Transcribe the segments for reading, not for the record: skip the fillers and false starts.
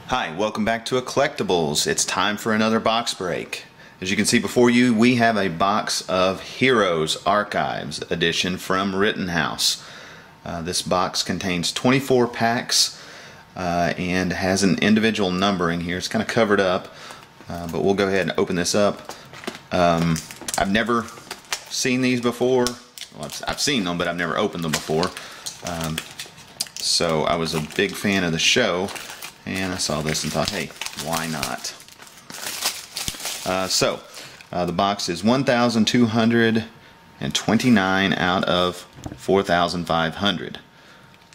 Hi, welcome back to Eclectibles. It's time for another box break. As you can see before you, we have a box of Heroes Archives edition from Rittenhouse. This box contains 24 packs and has an individual numbering here. It's kind of covered up, but we'll go ahead and open this up. I've never seen these before. Well, I've seen them, but I've never opened them before. So I was a big fan of the show, and I saw this and thought, hey, why not? The box is 1,229 out of 4,500.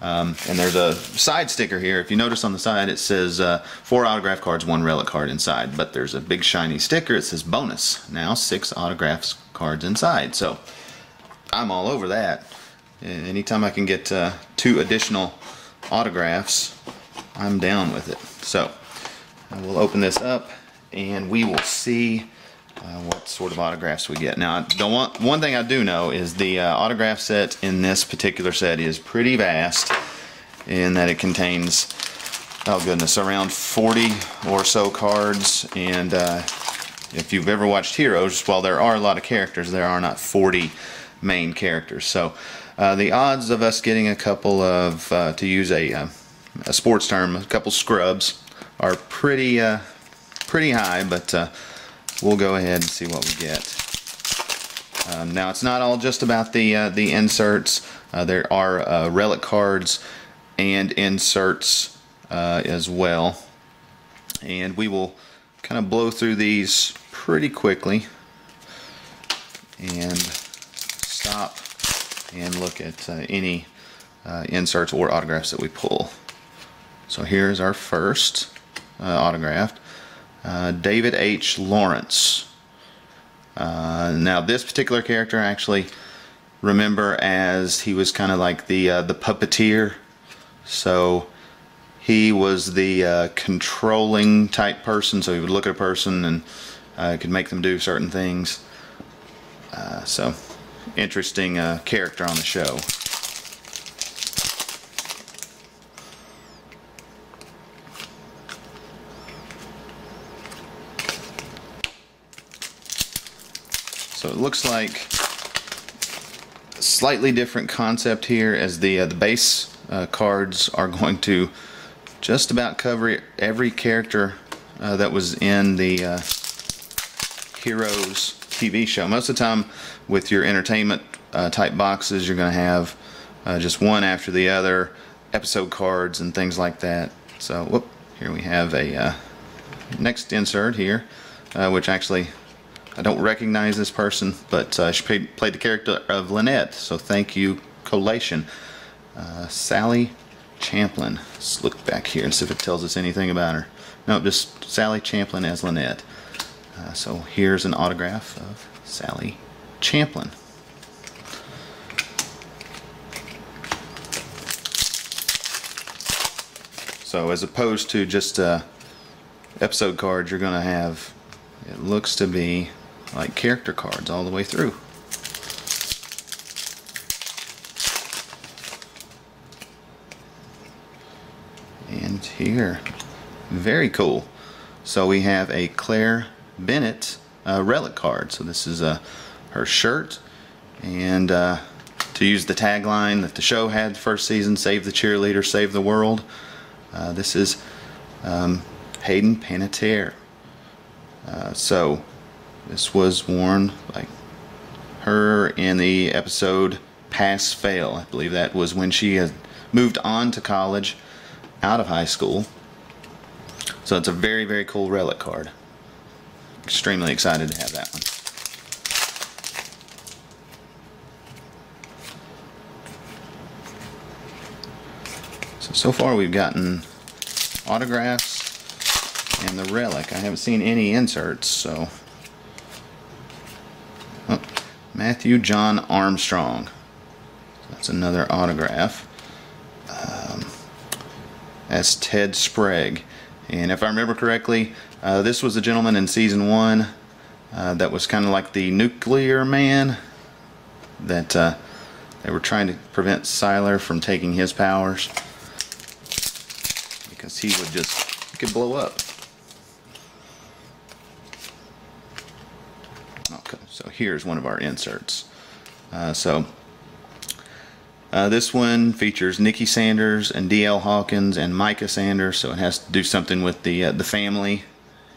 And there's a side sticker here. If you notice on the side, it says 4 autograph cards, 1 relic card inside. But there's a big shiny sticker. It says bonus. Now 6 autograph cards inside. So I'm all over that. Anytime I can get 2 additional autographs, I'm down with it. So we'll open this up and we will see what sort of autographs we get. Now, one thing I do know is the autograph set in this particular set is pretty vast, in that it contains, oh goodness, around 40 or so cards. And if you've ever watched Heroes, while there are a lot of characters, there are not 40 main characters. So the odds of us getting a couple of, to use a sports term, a couple scrubs are pretty high, but we'll go ahead and see what we get. Now, it's not all just about the inserts. There are relic cards and inserts as well, and we will kind of blow through these pretty quickly and stop and look at any inserts or autographs that we pull. So here's our first autograph. David H. Lawrence. Now this particular character I actually remember as he was kind of like the puppeteer. So he was the controlling type person. So he would look at a person and could make them do certain things. So interesting character on the show. So it looks like a slightly different concept here, as the base cards are going to just about cover every character that was in the Heroes TV show. Most of the time with your entertainment type boxes, you're going to have just one after the other, episode cards and things like that. So whoop, here we have a next insert here, which actually I don't recognize this person, but she played the character of Lynette, so thank you, collation. Sally Champlin. Let's look back here and see if it tells us anything about her. No, just Sally Champlin as Lynette. So here's an autograph of Sally Champlin. So as opposed to just episode cards, you're going to have, it looks to be like character cards all the way through. And here, very cool. So we have a Claire Bennett relic card. So this is her shirt, and to use the tagline that the show had the first season, "Save the cheerleader, save the world." This is Hayden Panettiere. So this was worn by her in the episode Pass Fail. I believe that was when she had moved on to college out of high school. So it's a very, very cool relic card. Extremely excited to have that one. So far we've gotten autographs and the relic. I haven't seen any inserts, so. Oh, Matthew John Armstrong. That's another autograph. That's Ted Sprague. And if I remember correctly, this was a gentleman in season 1 that was kind of like the nuclear man, that they were trying to prevent Sylar from taking his powers, because he would just could blow up. Okay, so here's one of our inserts. This one features Nikki Sanders and D.L. Hawkins and Micah Sanders, so it has to do something with the family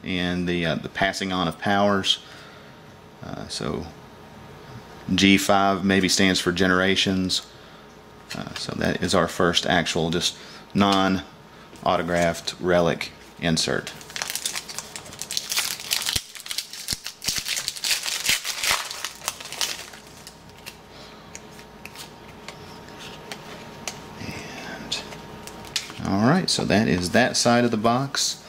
and the passing on of powers. So G5 maybe stands for generations. So that is our first actual just non-autographed relic insert. Alright, so that is that side of the box.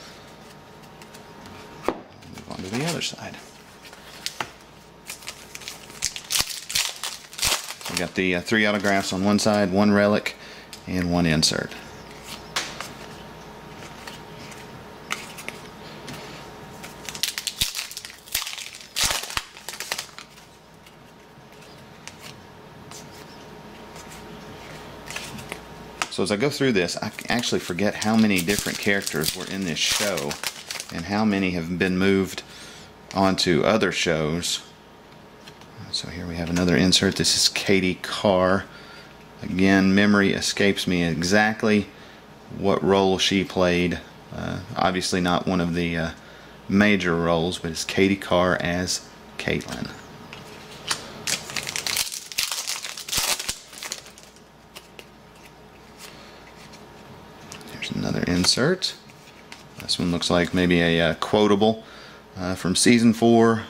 Move on to the other side. We got the 3 autographs on one side, 1 relic, and 1 insert. So as I go through this, I actually forget how many different characters were in this show and how many have been moved onto other shows. So here we have another insert. This is Katie Carr. Again, memory escapes me exactly what role she played. Obviously not one of the major roles, but it's Katie Carr as Caitlin. Another insert. This one looks like maybe a quotable from season 4,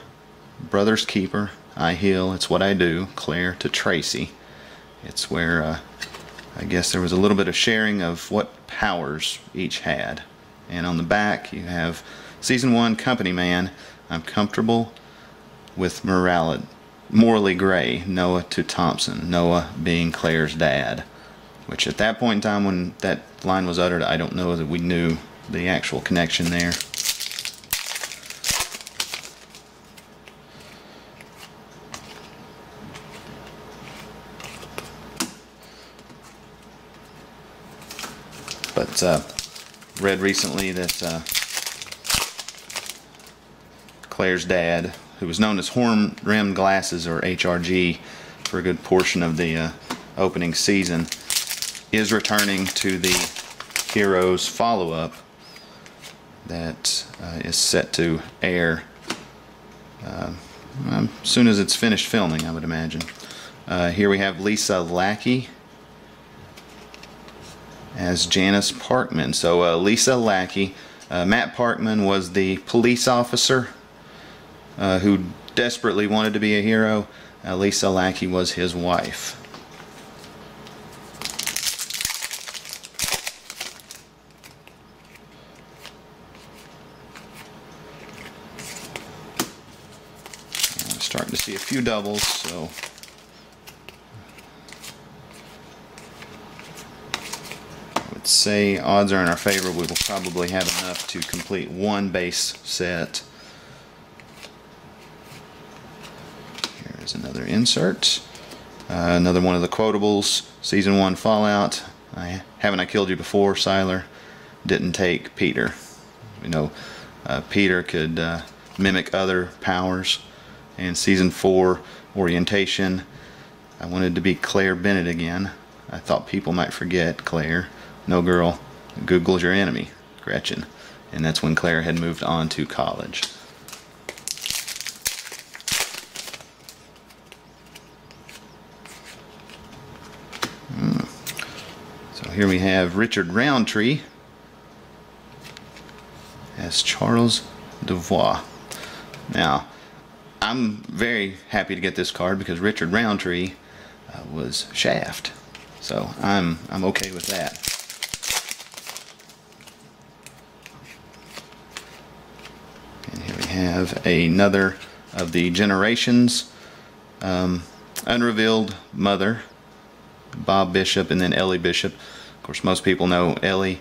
Brother's Keeper. I heal, it's what I do. Claire to Tracy. It's where I guess there was a little bit of sharing of what powers each had. And on the back you have season 1 Company Man. I'm comfortable with morally gray. Noah to Thompson. Noah being Claire's dad. Which at that point in time when that line was uttered, I don't know that we knew the actual connection there. But read recently that Claire's dad, who was known as Hornrimmed Glasses or HRG for a good portion of the opening season, is returning to the Heroes follow-up that is set to air as soon as it's finished filming, I would imagine. Here we have Lisa Lackey as Janice Parkman. So Lisa Lackey, Matt Parkman was the police officer who desperately wanted to be a hero. Lisa Lackey was his wife. Starting to see a few doubles, so I would say odds are in our favor. We will probably have enough to complete 1 base set. Here is another insert. Another one of the quotables. Season 1 Fallout. Haven't I killed you before, Siler? Didn't take Peter. We know Peter could mimic other powers. And season 4 Orientation, I wanted to be Claire Bennett again. I thought people might forget Claire. No, girl, Google's your enemy, Gretchen. And that's when Claire had moved on to college. So here we have Richard Roundtree as Charles Devois. Now, I'm very happy to get this card because Richard Roundtree was Shaft, so I'm okay with that. And here we have another of the Generations, Unrevealed Mother, Bob Bishop, and then Ellie Bishop. Of course, most people know Ellie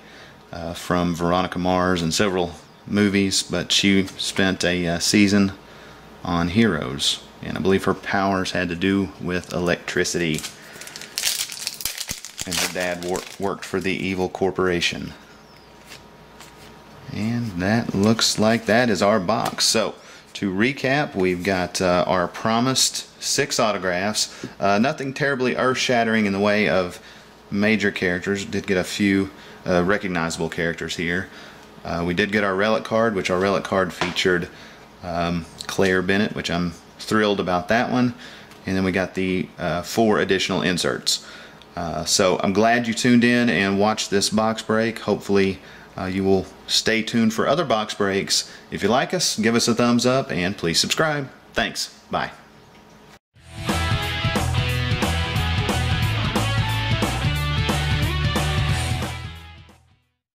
from Veronica Mars and several movies, but she spent a season on Heroes, and I believe her powers had to do with electricity, and her dad worked for the evil corporation. And that looks like that is our box. So to recap, we've got our promised 6 autographs. Nothing terribly earth-shattering in the way of major characters. Did get a few recognizable characters here. We did get our Relic Card, which our Relic Card featured Claire Bennett, which I'm thrilled about that one. And then we got the 4 additional inserts. So I'm glad you tuned in and watched this box break. Hopefully you will stay tuned for other box breaks. If you like us, give us a thumbs up and please subscribe. Thanks. Bye.